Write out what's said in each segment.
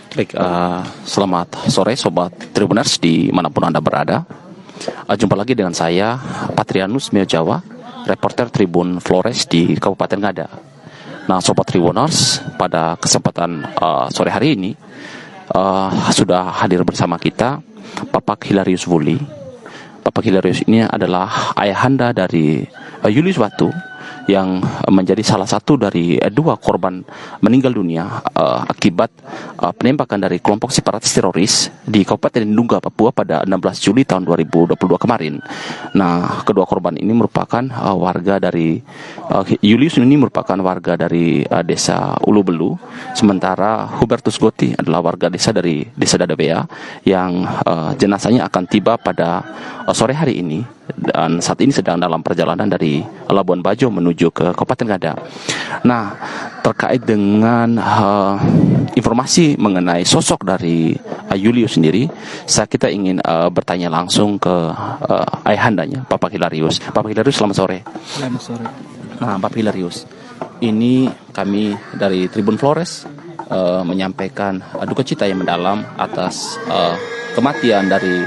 Baik, selamat sore Sobat Tribuners dimanapun Anda berada. Jumpa lagi dengan saya, Patrianus Mio Jawa, reporter Tribun Flores di Kabupaten Ngada. Nah, Sobat Tribuners, pada kesempatan sore hari ini sudah hadir bersama kita Bapak Hilarius Wuli. Bapak Hilarius ini adalah ayahanda dari Julius Watu, yang menjadi salah satu dari dua korban meninggal dunia akibat penembakan dari kelompok separatis teroris di Kabupaten Ndungga, Papua pada 16 Juli tahun 2022 kemarin. Nah, kedua korban ini merupakan warga dari Julius ini merupakan warga dari desa Ulubelu, sementara Hubertus Goti adalah warga desa dari desa Dadabea yang jenazahnya akan tiba pada sore hari ini dan saat ini sedang dalam perjalanan dari Labuan Bajo menuju ke Kabupaten Ngada. Nah, terkait dengan informasi mengenai sosok dari Julius sendiri, kita ingin bertanya langsung ke ayahandanya, Bapak Hilarius. Bapak Hilarius, selamat sore. Selamat sore. Nah, Bapak Hilarius, ini kami dari Tribun Flores menyampaikan duka cita yang mendalam atas kematian dari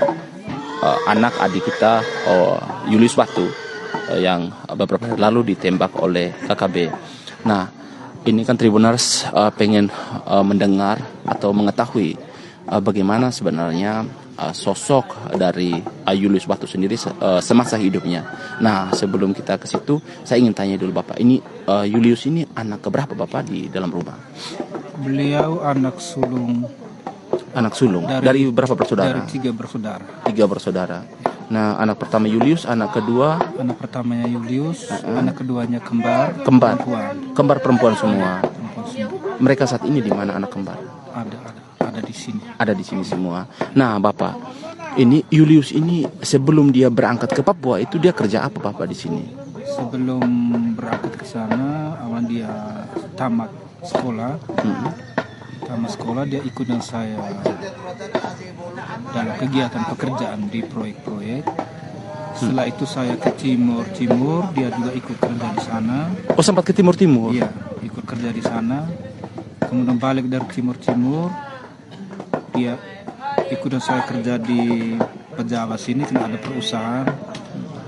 anak adik kita Julius Watu yang beberapa hari lalu ditembak oleh KKB. Nah, ini kan Tribuners pengen mendengar atau mengetahui bagaimana sebenarnya sosok dari Julius Watu sendiri semasa hidupnya. Nah, sebelum kita ke situ, saya ingin tanya dulu Bapak, ini Julius ini anak keberapa Bapak di dalam rumah? Beliau anak sulung. Anak sulung. Dari berapa bersaudara? Dari 3 bersaudara. 3 bersaudara. Nah, anak pertama Julius, anak kedua? Anak pertamanya Julius, anak keduanya kembar. Perempuan. Kembar perempuan semua. Perempuan semua. Mereka saat ini di mana anak kembar? Ada di sini. Ada di sini semua. Nah, Bapak, ini Julius ini sebelum dia berangkat ke Papua itu dia kerja apa Bapak di sini? Sebelum berangkat ke sana, awal dia tamat sekolah. Tamat sekolah dia ikut dengan saya dalam kegiatan pekerjaan di proyek-proyek. Setelah itu saya ke Timur, dia juga ikut kerja di sana. Oh, sempat ke Timur? Iya, ikut kerja di sana. Kemudian balik dari Timur, dia ikut dan saya kerja di Pejawa sini, karena ada perusahaan.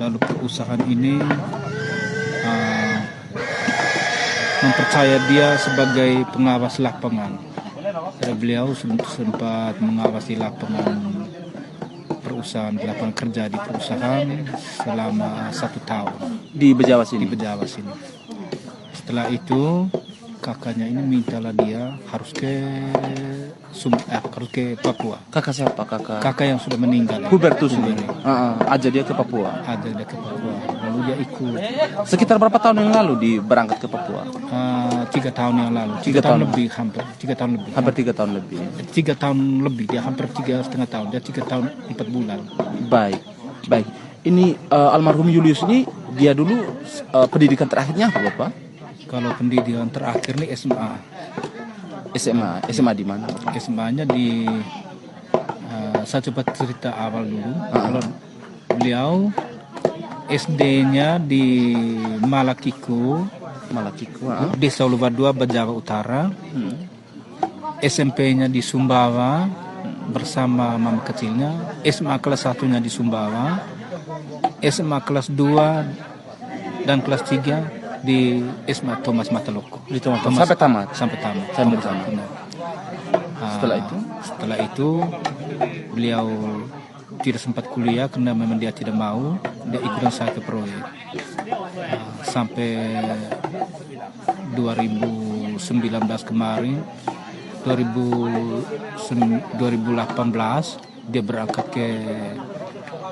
Lalu perusahaan ini mempercaya dia sebagai pengawas lapangan. Beliau sempat mengawasi lapangan perusahaan, lapangan kerja di perusahaan selama 1 tahun di Bejawa sini. Setelah itu kakaknya ini mintalah dia harus ke Papua. Kakak siapa? Kakak yang sudah meninggal. Hubertus ini. Ajak dia ke Papua. Lalu dia ikut. Sekitar berapa tahun yang lalu berangkat ke Papua? 3 tahun yang lalu. 3 tahun lebih, hampir 3 tahun lebih. Hampir 3 tahun lebih. 3 tahun lebih, dia hampir 3,5 tahun. Dia 3 tahun 4 bulan. Baik. Ini almarhum Julius ini dia dulu pendidikan terakhirnya apa Bapak? Kalau pendidikan terakhir nih SMA di mana? SMA-nya di saya coba cerita awal dulu. Kalau beliau SD-nya di Malakiko, Desa Ulubadua, Bejawa Utara. SMP-nya di Sumbawa bersama mama kecilnya. SMA kelas 1-nya di Sumbawa. SMA kelas 2 dan kelas 3 di SMA Thomas Mataloko. Sampai tamat. Nah, setelah itu beliau tidak sempat kuliah karena memang dia tidak mau. Dia ikutan saya ke proyek. Sampai 2019 kemarin, 2018 dia berangkat ke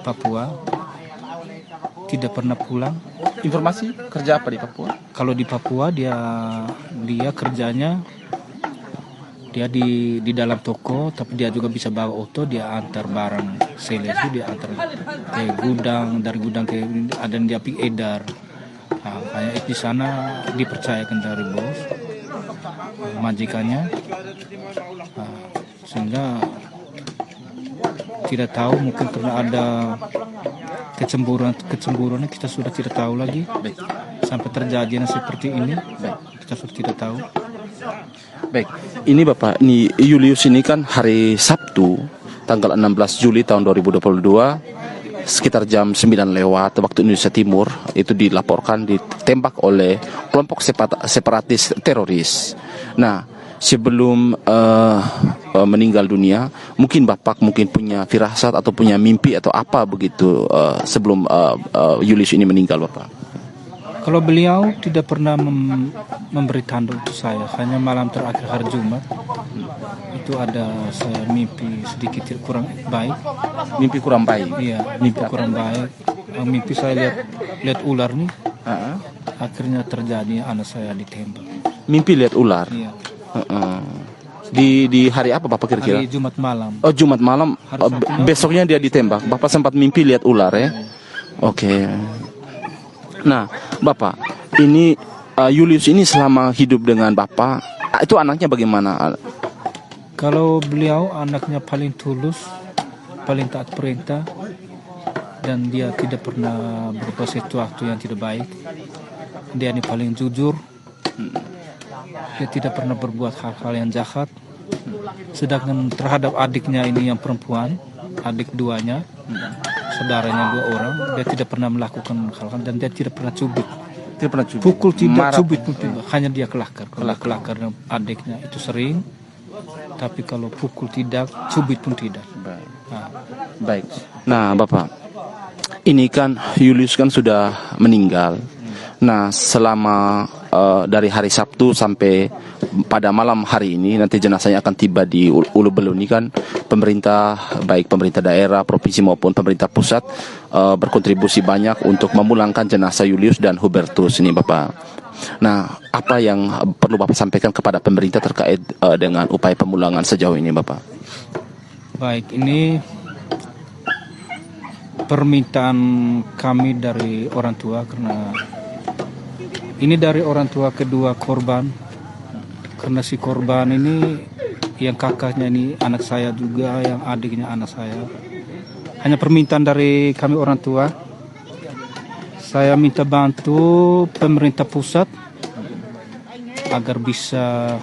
Papua. Tidak pernah pulang. Informasi kerja apa di Papua? Kalau di Papua dia kerjanya dia di dalam toko, tapi dia juga bisa bawa auto, dia antar barang sales, dia antar ke gudang, dari gudang ke ada yang dia edar. Kayak di sana dipercayakan dari bos majikannya, sehingga tidak tahu, mungkin karena ada kecemburuan kita sudah tidak tahu lagi. Sampai terjadinya seperti ini, kita sudah tidak tahu. Baik, ini Bapak, ini Julius ini kan hari Sabtu tanggal 16 Juli tahun 2022 sekitar jam 9 lewat waktu Indonesia Timur itu dilaporkan ditembak oleh kelompok separatis teroris. Nah, sebelum meninggal dunia, mungkin Bapak punya firasat atau punya mimpi atau apa begitu sebelum Julius ini meninggal, Bapak? Kalau beliau tidak pernah memberi tanda untuk saya, hanya malam terakhir hari Jumat itu ada saya mimpi sedikit kurang baik. Mimpi kurang baik? Iya, mimpi kurang baik. Mimpi saya lihat ular nih. Akhirnya terjadi anak saya ditembak. Mimpi lihat ular? Iya. Di hari apa Bapak kira-kira? Hari Jumat malam. Oh, Jumat malam. Besoknya dia ditembak. Bapak sempat mimpi lihat ular ya? Oke. Nah, Bapak, ini Julius ini selama hidup dengan Bapak, itu anaknya bagaimana? Kalau beliau anaknya paling tulus, paling taat perintah, dan dia tidak pernah berbuat sesuatu yang tidak baik. Dia ini paling jujur. Dia tidak pernah berbuat hal-hal yang jahat. Sedangkan terhadap adiknya ini yang perempuan, adik duanya, saudaranya 2 orang, dia tidak pernah melakukan hal-hal dan dia tidak pernah cubit. Tidak pernah cubit. Pukul tidak, Marah. cubit pun tidak. Hanya dia kelakar. Kalau kelakar dengan adiknya itu sering, tapi kalau pukul tidak, cubit pun tidak. Baik. Baik. Nah, Bapak, ini kan Julius kan sudah meninggal. Nah, selama dari hari Sabtu sampai pada malam hari ini nanti jenazahnya akan tiba di Ulu Belu ini kan pemerintah, baik pemerintah daerah, provinsi maupun pemerintah pusat berkontribusi banyak untuk memulangkan jenazah Julius dan Hubertus ini, Bapak. Nah, apa yang perlu Bapak sampaikan kepada pemerintah terkait dengan upaya pemulangan sejauh ini, Bapak? Baik, ini permintaan kami dari orang tua, karena ini dari orang tua kedua korban, karena si korban ini yang kakaknya ini anak saya juga, yang adiknya anak saya. Hanya permintaan dari kami orang tua, saya minta bantu pemerintah pusat agar bisa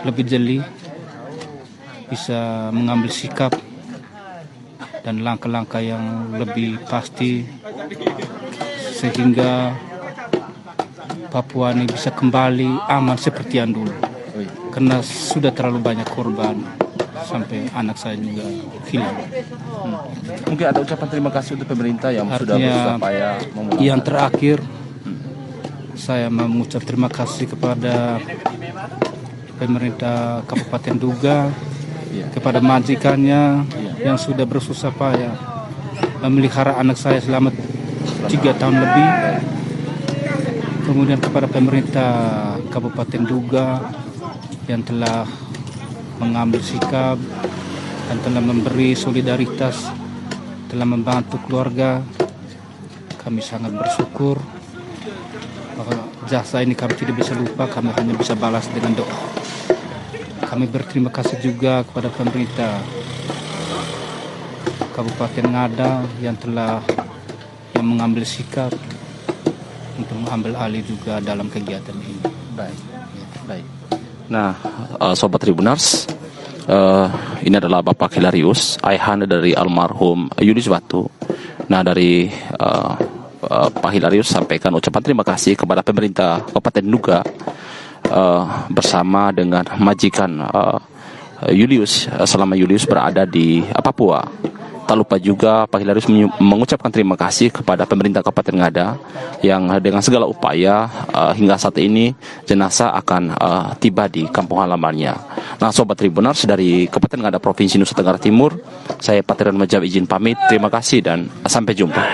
lebih jeli, bisa mengambil sikap dan langkah-langkah yang lebih pasti sehingga Papua ini bisa kembali aman seperti yang dulu. Karena sudah terlalu banyak korban sampai anak saya juga hilang. Mungkin ada ucapan terima kasih untuk pemerintah yang sudah berusaha payah memulangkan. Yang terakhir, saya mengucap terima kasih kepada pemerintah Kabupaten Duga, kepada majikannya yang sudah bersusah payah memelihara anak saya selama 3 tahun lebih. Kemudian kepada pemerintah Kabupaten Duga yang telah mengambil sikap dan telah memberi solidaritas, telah membantu keluarga. Kami sangat bersyukur bahwa jasa ini kami tidak bisa lupa, kami hanya bisa balas dengan doa. Kami berterima kasih juga kepada pemerintah Kabupaten Ngada yang mengambil sikap untuk mengambil alih juga dalam kegiatan ini. Baik. Nah, Sobat Tribuners, ini adalah Bapak Hilarius, ayahanda dari almarhum Julius Batu. Nah, dari Pak Hilarius sampaikan ucapan terima kasih kepada pemerintah Kabupaten Duga bersama dengan majikan Julius selama Julius berada di Papua. Tak lupa juga Pak Hilarius mengucapkan terima kasih kepada pemerintah Kabupaten Ngada yang dengan segala upaya hingga saat ini jenazah akan tiba di kampung halamannya. Nah, Sobat Tribuners, dari Kabupaten Ngada Provinsi Nusa Tenggara Timur, saya Patrian Majab izin pamit. Terima kasih dan sampai jumpa.